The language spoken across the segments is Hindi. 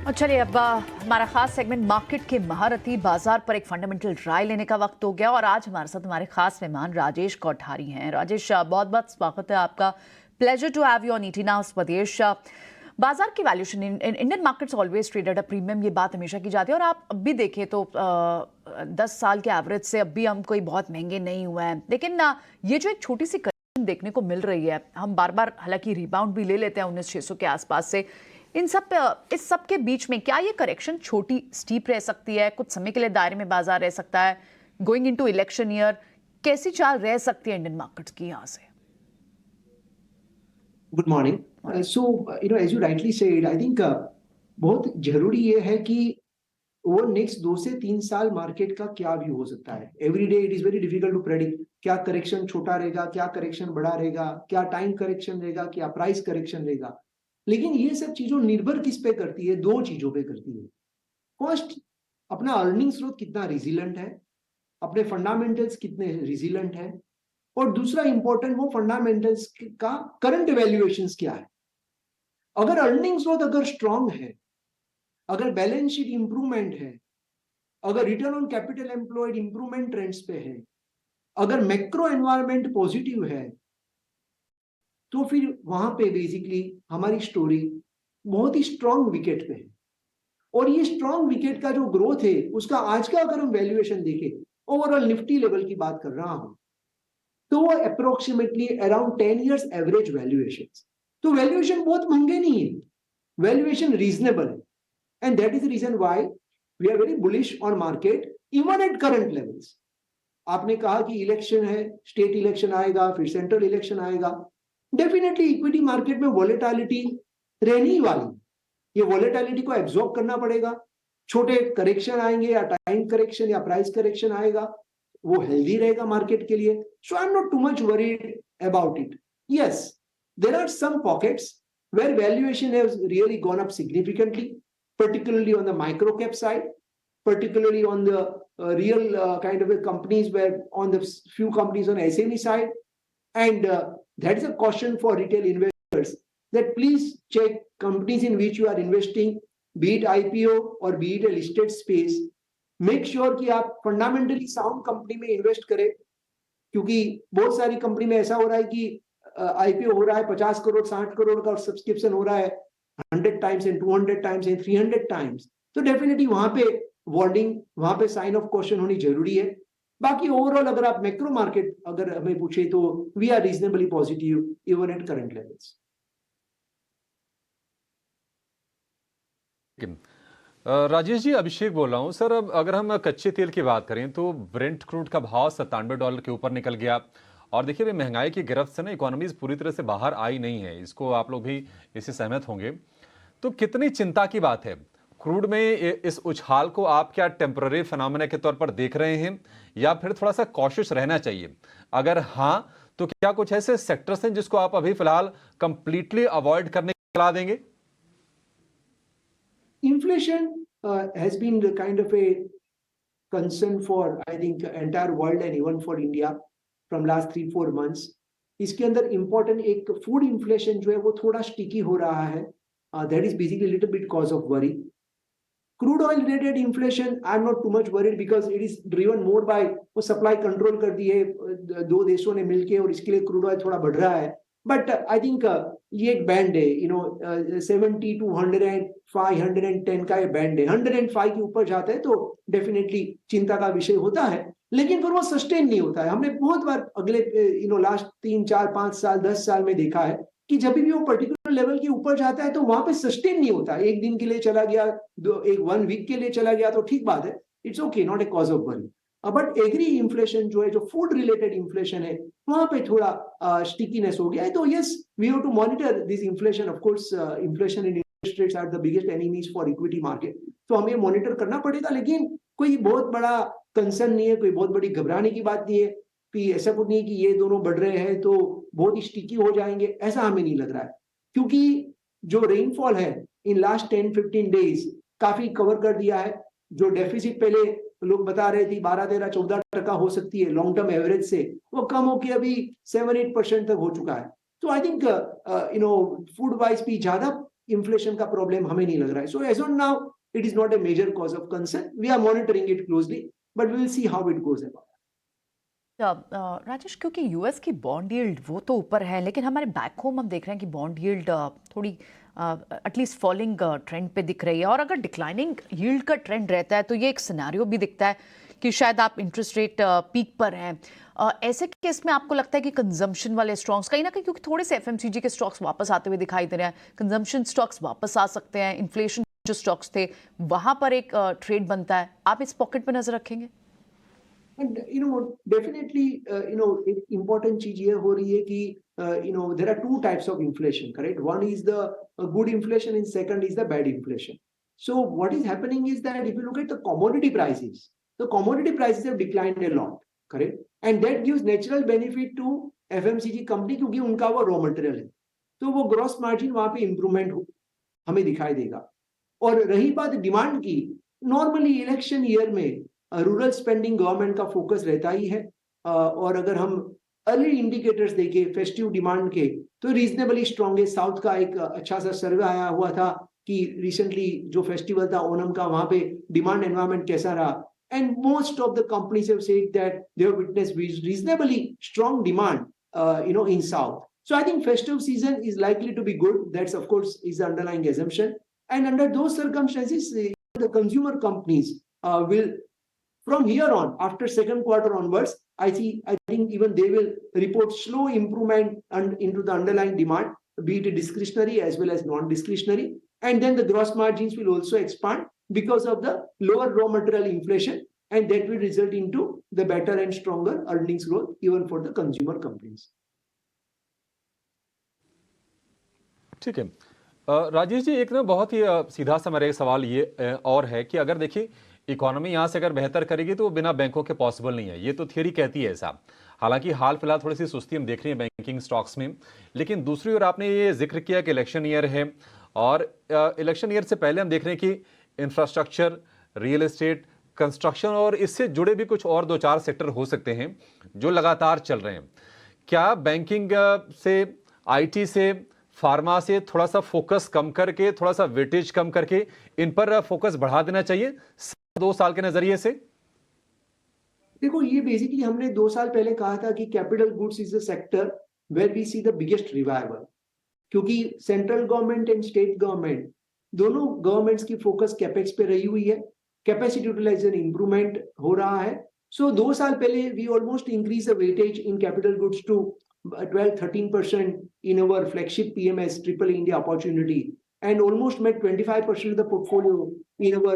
और चलिए अब हमारा खास सेगमेंट मार्केट के महारथी बाजार पर एक फंडामेंटल राय लेने का वक्त हो गया और आज हमारे साथ हमारे खास मेहमान राजेश कोठारी हैं। राजेश, बहुत बहुत स्वागत है आपका। Pleasure to have you on ET now Swadesh. बाजार की valuation Indian markets always traded a premium, ये बात हमेशा की जाती है और आप अब भी देखें तो 10 साल के एवरेज से अब भी हम कोई बहुत महंगे नहीं हुए हैं। लेकिन ये जो एक छोटी सी करेक्शन देखने को मिल रही है, हम बार बार हालांकि रिबाउंड भी ले लेते हैं 19,600 के आसपास से, इस सब के बीच में क्या ये करेक्शन छोटी स्टीप रह सकती है, कुछ समय के लिए दायरे में बाजार रह सकता है, गोइंग इनटू इलेक्शन ईयर कैसी चाल रह सकती है इंडियन मार्केट्स की यहाँ से? Good morning. So as you rightly said, I think बहुत जरूरी ये है कि वो नेक्स्ट 2 से 3 साल मार्केट का क्या व्यू हो सकता है। Every day it is very difficult to predict, क्या करेक्शन छोटा रहेगा, क्या करेक्शन बड़ा रहेगा, क्या टाइम करेक्शन रहेगा, क्या प्राइस करेक्शन रहेगा। लेकिन ये सब चीजों निर्भर किस पे करती है? 2 चीजों पे करती है। फर्स्ट, अपना अर्निंग स्रोत कितना रिजिलेंट है, अपने फंडामेंटल्स कितने रिजिलेंट है, और दूसरा इंपॉर्टेंट, वो फंडामेंटल्स का करंट वैल्यूएशंस क्या है। अगर अर्निंग ग्रोथ अगर स्ट्रांग है, अगर बैलेंस शीट इंप्रूवमेंट है, अगर return on capital employed improvement trends पे है, अगर मैक्रो एनवायरनमेंट पॉजिटिव है, तो फिर वहां पे बेसिकली हमारी स्टोरी बहुत ही स्ट्रांग विकेट पे है। और ये स्ट्रांग विकेट का जो ग्रोथ है, उसका आज का अगर हम वैल्यूएशन देखें, ओवरऑल निफ्टी लेवल की बात कर रहा हूं, तो वो approximately around 10 years average valuation. तो वैल्यूएशन बहुत महंगे नहीं है, वैल्यूएशन रीजनेबल है, and that is the reason why we are very bullish on market even at current levels. आपने कहा कि इलेक्शन है, स्टेट इलेक्शन आएगा, फिर सेंट्रल इलेक्शन आएगा, डेफिनेटली इक्विटी मार्केट में वॉलेटिलिटी रहने ही वाली। ये वॉलेटिलिटी को एब्जॉर्ब करना पड़ेगा। छोटे करेक्शन आएंगे या टाइम करेक्शन या प्राइस करेक्शन आएगा, वो हेल्दी रहेगा मार्केट के लिए। So I am not too much worried about it. Yes, there are some pockets where valuation has really gone up significantly, particularly on the micro cap side, particularly on the real kind of companies, where on the few companies on SME side, and that is a caution for retail investors that please check companies in which you are investing, be it IPO or be it a listed space. Make sure कि आप fundamentally sound company में invest करें, क्योंकि बहुत सारी कंपनी में ऐसा हो रहा है कि आईपीओ हो रहा है 50 करोड़ 60 करोड़ का, और सब्सक्रिप्शन हो रहा है 100 times and 200 times and 300 times. तो डेफिनेटली वहां पे वार्निंग, वहां पे साइन ऑफ क्वेश्चन होनी जरूरी है। बाकी ओवरऑल अगर आप मैक्रो मार्केट अगर हमें पूछे, तो we are reasonably positive even at current levels. Rajesh ji, Abhishek बोल रहा हूँ सर। अब अगर हम कच्चे तेल की बात करें तो ब्रेंट क्रूड का भाव $97 के ऊपर निकल गया। और देखिए, वे महंगाई की गिरफ्त से ना इकोनॉमीज पूरी तरह से बाहर आई नहीं है, इसको आप लोग भी इससे सहमत होंगे। तो कितनी चिंता की बात है क्रूड में इस उछाल को? आप क्या टेम्पररी फिनोमेना के तौर पर देख रहे हैं या फिर थोड़ा सा कॉशियस रहना चाहिए? अगर हाँ, तो क्या कुछ ऐसे सेक्टर्स हैं जिसको आप अभी फिलहाल कंप्लीटली अवॉइड करने की सलाह देंगे? Inflation has been the kind of a concern for, I think, entire world and even for India from last 3-4 months. इसके अंदर important एक food inflation जो है वो थोड़ा sticky हो रहा है. That is basically a little bit cause of worry. Crude oil related inflation, I'm not too much worried because it is driven more by वो supply control कर दी है 2 देशों ने मिलके, और इसके लिए crude oil थोड़ा बढ़ रहा है. बट आई थिंक ये एक बैंड है, 70 to 105 110 का ये बैंड है। 105 के ऊपर जाता है तो डेफिनेटली चिंता का विषय होता है, लेकिन फिर वो सस्टेन नहीं होता है। हमने बहुत बार अगले लास्ट 3-4-5 साल 10 साल में देखा है कि जब भी वो पर्टिकुलर लेवल के ऊपर जाता है तो वहां पे सस्टेन नहीं होता। एक दिन के लिए चला गया, एक 1 वीक के लिए चला गया तो ठीक बात है, it's okay, not a cause of worry. But agri inflation जो है, जो फूड रिलेटेड इन्फ्लेशन है, वहां पे थोड़ा स्टिकीनेस हो गया है। तो yes, we have to monitor this inflation. Of course inflation and interest rates are the biggest enemies for equity market, तो हमें मॉनिटर करना पड़ेगा। लेकिन कोई बहुत बड़ा कंसर्न नहीं है, कोई बहुत बड़ी घबराने की बात नहीं है कि ऐसा कुछ नहीं है कि ये दोनों बढ़ रहे हैं तो बहुत ही स्टिकी हो जाएंगे, ऐसा हमें नहीं लग रहा है। क्योंकि जो रेनफॉल है इन लास्ट 10-15 डेज काफी कवर कर दिया है। जो डेफिसिट पहले लोग बता रहे थे 12-13-14% हो सकती है लॉन्ग टर्म एवरेज से, वो कम होकर अभी 7-8% तक हो चुका है। तो आई थिंक फूड वाइज भी ज्यादा इन्फ्लेशन का प्रॉब्लम हमें नहीं लग रहा है. So as on now it is not a major cause of concern. We are monitoring it closely, but we will see how it goes about. Rajesh, क्योंकि यूएस की बॉन्ड यील्ड वो तो ऊपर है, लेकिन हमारे बैक होम हम देख रहे हैं कि बॉन्ड यील्ड थोड़ी एटलीस्ट फॉलिंग ट्रेंड पे दिख रही है, और अगर डिक्लाइनिंग यील्ड का ट्रेंड रहता है तो ये एक सिनेरियो भी दिखता है कि शायद आप इंटरेस्ट रेट पीक पर हैं. ऐसे केस में आपको लगता है कि कंजम्पशन वाले स्टॉक्स कहीं ना कहीं, क्योंकि थोड़े से एफएमसीजी के स्टॉक्स वापस आते हुए दिखाई दे रहे हैं, कंजम्पशन स्टॉक्स वापस आ सकते हैं, इन्फ्लेशन जो स्टॉक्स थे वहां पर एक ट्रेड बनता है, आप इस पॉकेट पे नजर रखेंगे? And definitely, एक important चीज ये हो रही है कि there are two types of inflation, correct? One is the good inflation, and second is the bad inflation. So what is happening is that if you look at the commodity prices have declined a lot, correct? And that gives natural benefit to FMCG company क्योंकि उनका वो रॉ मटेरियल है, तो वो ग्रॉस मार्जिन वहां पे इंप्रूवमेंट हमें दिखाई देगा. और रही बात डिमांड की, नॉर्मली इलेक्शन ईयर में रूरल स्पेंडिंग गवर्नमेंट का फोकस रहता ही है. और अगर हम अर्ली इंडिकेटर्स देखें फेस्टिव डिमांड के, तो रीजनेबली स्ट्रॉन्ग है. साउथ का एक अच्छा सा सर्वे आया हुआ था कि रिसेंटली जो फेस्टिवल था ओनम का, वहां पे डिमांड एनवायरनमेंट कैसा रहा. And most of the companies have said that they have witnessed reasonably strong demand in south. So I think festive season is likely to be good. That's of course is the underlying assumption. And under those circumstances, the consumer companies will, from here on, after second quarter onwards, I think even they will report slow improvement into the underlying demand, be it discretionary as well as non-discretionary. And then the gross margins will also expand because of the lower raw material inflation, and that will result into the better and stronger earnings growth even for the consumer companies. ठीक है। राजेश जी, एक ना बहुत ही सीधा सा मेरा एक सवाल ये और है कि अगर देखिए इकोनॉमी यहाँ से अगर बेहतर करेगी तो वो बिना बैंकों के पॉसिबल नहीं है, ये तो थियरी कहती है ऐसा। हालांकि हाल फिलहाल थोड़ी सी सुस्ती हम देख रहे हैं बैंकिंग स्टॉक्स में, लेकिन दूसरी ओर आपने ये जिक्र किया कि इलेक्शन ईयर है, और इलेक्शन ईयर से पहले हम देख रहे हैं कि इंफ्रास्ट्रक्चर, रियल एस्टेट, कंस्ट्रक्शन और इससे जुड़े भी कुछ और 2-4 सेक्टर हो सकते हैं जो लगातार चल रहे हैं। क्या बैंकिंग से, IT से, फार्मा से थोड़ा सा फोकस कम करके, थोड़ा सा वेटेज कम करके इन पर फोकस बढ़ा देना चाहिए 2 साल के नजरिए से? देखो, ये बेसिकली हमने 2 साल पहले कहा था कि capital goods is the sector where we see the biggest revival, क्योंकि central government and state government दोनों गवर्नमेंट्स की फोकस कैपेक्स पे रही हुई है, कैपेसिटी यूटिलाइजेशन इंप्रूवमेंट हो रहा है. सो 2 साल पहले we almost increase the weightage in capital goods to 12-13% in our flagship PMS Triple India Opportunity, and almost met 25% of the portfolio in our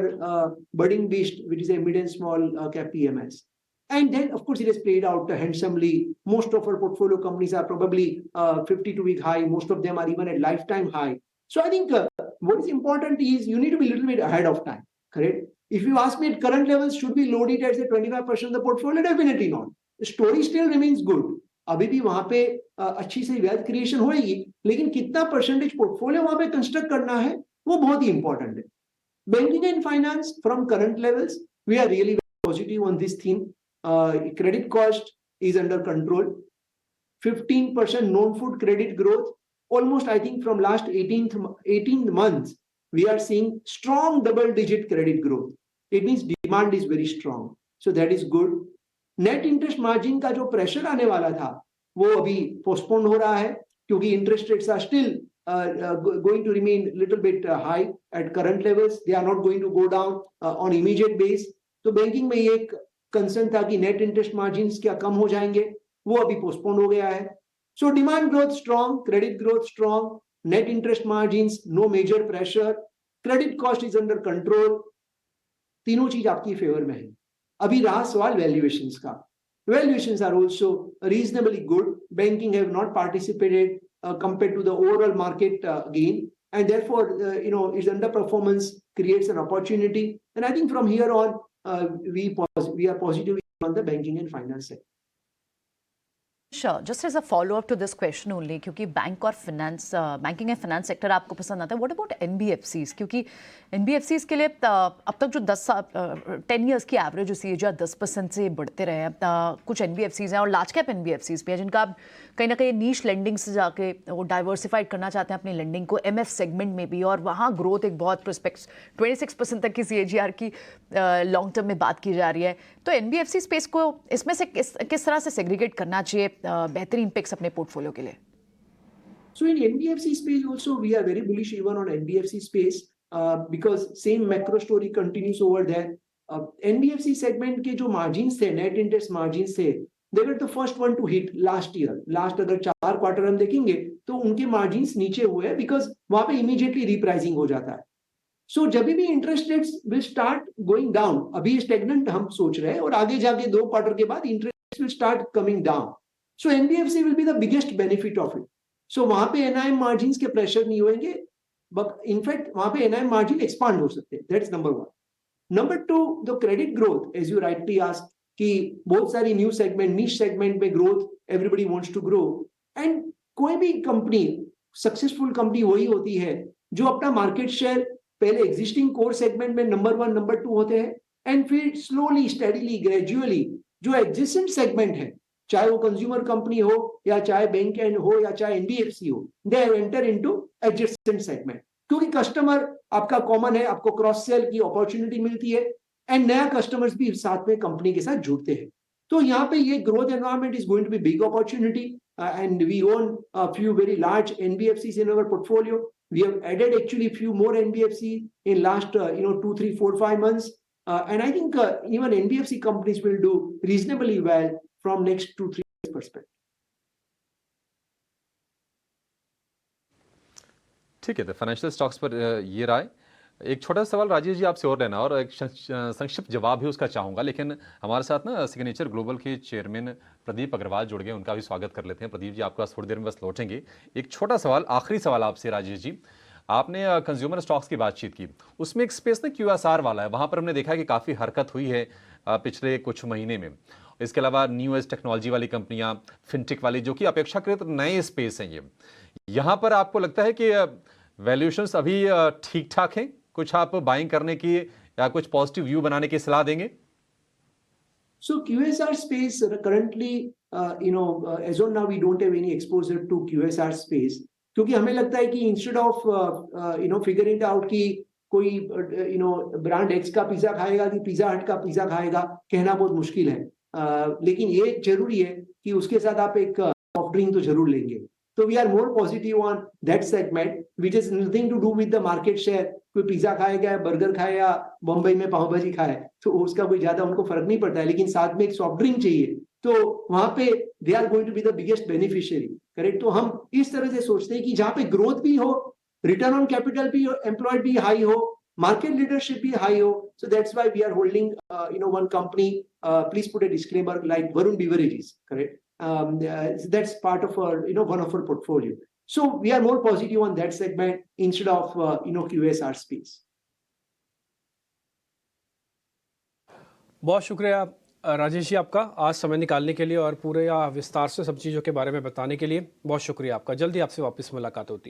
budding beast, which is a mid and small cap PMS. And then, of course, it has played out handsomely. Most of our portfolio companies are probably 52-week high. Most of them are even at lifetime high. So I think what is important is you need to be a little bit ahead of time, correct? If you ask me at current levels, should we load it at say 25% of the portfolio? Definitely not. The story still remains good. अभी भी वहां पे अच्छी सी वेल्थ क्रिएशन होगी, लेकिन कितना परसेंटेज पोर्टफोलियो वहां पे कंस्ट्रक्ट करना है वो बहुत ही इंपॉर्टेंट है. Banking and finance from current levels we are really positive on this theme. Credit cost is under control. 15% non food credit growth, almost I think from last 18 months we are seeing strong double digit credit growth. It means demand is very strong, so that is good. Net interest margin का जो प्रेशर आने वाला था वो अभी पोस्टपोन हो रहा है, क्योंकि interest rates are still going to remain little bit high at current levels. They are not going to go down on immediate base. तो बैंकिंग में ये एक कंसर्न था कि नेट इंटरेस्ट मार्जिन क्या कम हो जाएंगे, वो अभी पोस्टपोन हो गया है. So demand growth strong, credit growth strong, net interest margin no major pressure, credit cost is under control. तीनों चीज आपकी फेवर में है. अभी रहा सवाल वैल्यूएशंस का. Valuations are also reasonably good. Banking have not participated compared to the overall market gain, and therefore its underperformance creates an opportunity. And I think from here on we are positive on the banking and finance sector. Sure. Just as a follow-up to this question only, क्योंकि बैंक और finance, banking and finance sector आपको पसंद आता है, व्हाट अबाउट NBFCs? क्योंकि NBFCs के लिए अब तक जो 10 इयर्स की एवरेज CAGR 10% से बढ़ते रहे हैं, कुछ NBFCs हैं और लार्ज कैप NBFCs भी हैं जिनका कहीं ना कहीं नीश लेंडिंग से जाके वो डाइवर्सिफाइड करना चाहते हैं अपनी लेंडिंग को एमएफ सेगमेंट में भी, और वहाँ ग्रोथ एक बहुत प्रोस्पेक्ट्स 26% तक की सीएजीआर की लॉन्ग टर्म में बात की जा रही है। तो एनबीएफसी स्पेस को इसमें से किस तरह से सेग्रीगेट करना चाहिए बेहतरीन पिक्स अपने पोर्टफोलियो के लिए? So in NBFC space also, we are very bullish even on NBFC space because same macro story continues over there. NBFC segment के जो margins थे, net interest margins थे, they were the first one to hit last year. Last अगर 4 क्वार्टर हम देखेंगे तो उनके margins नीचे हुए हैं because वहाँ पे immediately repricing हो जाता है. So जब भी interest rates will start going down, अभी stagnant हम सोच रहे हैं और आगे जाके 2 क्वार्टर के बाद interest will start coming down. So NBFC will be the biggest benefit of it. So वहां पे एनआईएम मार्जिन्स के प्रेशर नहीं होंगे, बट इनफैक्ट वहां पे एनआईएम मार्जिन एक्सपांड हो सकते हैं. That's number 1. Number 2, the credit growth as you rightly asked कि बहुत सारी न्यू सेगमेंट, नीश सेगमेंट में growth, everybody wants to grow. And कोई भी कंपनी, सक्सेसफुल कंपनी वही होती है जो अपना मार्केट शेयर पहले एग्जिस्टिंग कोर सेगमेंट में नंबर 1, नंबर 2 होते हैं एंड फिर स्लोली, स्टेडीली, ग्रेजुअली जो एग्जिस्टिंग सेगमेंट है, चाहे वो कंज्यूमर कंपनी हो या चाहे बैंक एंड हो या चाहे एनबीएफसी हो, they enter into adjacent segment. क्योंकि कस्टमर आपका कॉमन है, आपको क्रॉस सेल की अपॉर्चुनिटी मिलती है एंड नया कस्टमर्स भी साथ में कंपनी के साथ जुड़ते हैं. तो यहाँ पे ये growth environment is going to be big opportunity and we own a few very large NBFCs in our portfolio. We have added actually few more NBFC in last 2, 3, 4, 5 months. And I think even NBFC companies will do reasonably well from next 2-3 years perspective. ठीक है, तो फाइनेंशियल स्टॉक्स पर ये राय। एक छोटा सवाल राजेश जी आपसे और लेना, और एक संक्षिप्त जवाब भी उसका चाहूँगा, लेकिन हमारे साथ ना सिग्नेचर ग्लोबल के चेयरमैन प्रदीप अग्रवाल जुड़ गए, उनका भी स्वागत कर लेते हैं। प्रदीप जी, आपके पास थोड़ी देर में बस लौटेंगे। एक छोटा सवाल, आखिरी सवाल आपसे राजेश जी, आपने कंज्यूमर स्टॉक्स की बातचीत की, उसमें एक स्पेस ना क्यूएसआर वाला है, वहाँ पर हमने देखा कि काफ़ी हरकत हुई है पिछले कुछ महीने में। इसके अलावा न्यू एज टेक्नोलॉजी वाली कंपनियां, फिनटेक वाली, जो कि अपेक्षाकृत नए स्पेस हैं, ये यहाँ पर आपको लगता है कि वैल्यूएशंस अभी ठीक ठाक हैं? कुछ आप बाइंग करने की या कुछ पॉजिटिव व्यू बनाने की सलाह देंगे? So QSR space currently, as on now we don't have any exposure to QSR space, क्योंकि हमें लगता है कि instead of figuring it out कि कोई ब्रांड एक्स का पिज्जा खाएगा कि पिज्जा हट का पिज्जा खाएगा, कहना बहुत मुश्किल है. लेकिन ये जरूरी है कि उसके साथ आप एक सॉफ्ट ड्रिंक तो जरूर लेंगे. तो we are more positive on that segment which is nothing to do with the market share. कोई पिज्जा खाएगा, बर्गर खाए या बम्बई में पाव भाजी खाए, तो उसका कोई ज्यादा उनको फर्क नहीं पड़ता है, लेकिन साथ में एक सॉफ्ट ड्रिंक चाहिए, तो वहां पे they are going to be the biggest beneficiary. Correct. तो हम इस तरह से सोचते हैं कि जहां पे ग्रोथ भी हो, रिटर्न ऑन कैपिटल भी एम्प्लॉयड भी हाई हो, market leadership be high ho. So that's why we are holding one company, please put a disclaimer, like Varun Beverages, correct. That's part of our one of our portfolio. So we are more positive on that segment instead of QSR space. बहुत शुक्रिया राजेश जी आपका, आज समय निकालने के लिए और पूरे विस्तार से सब चीज़ों के बारे में बताने के लिए बहुत शुक्रिया आपका। जल्दी आपसे वापस मुलाकात होती है।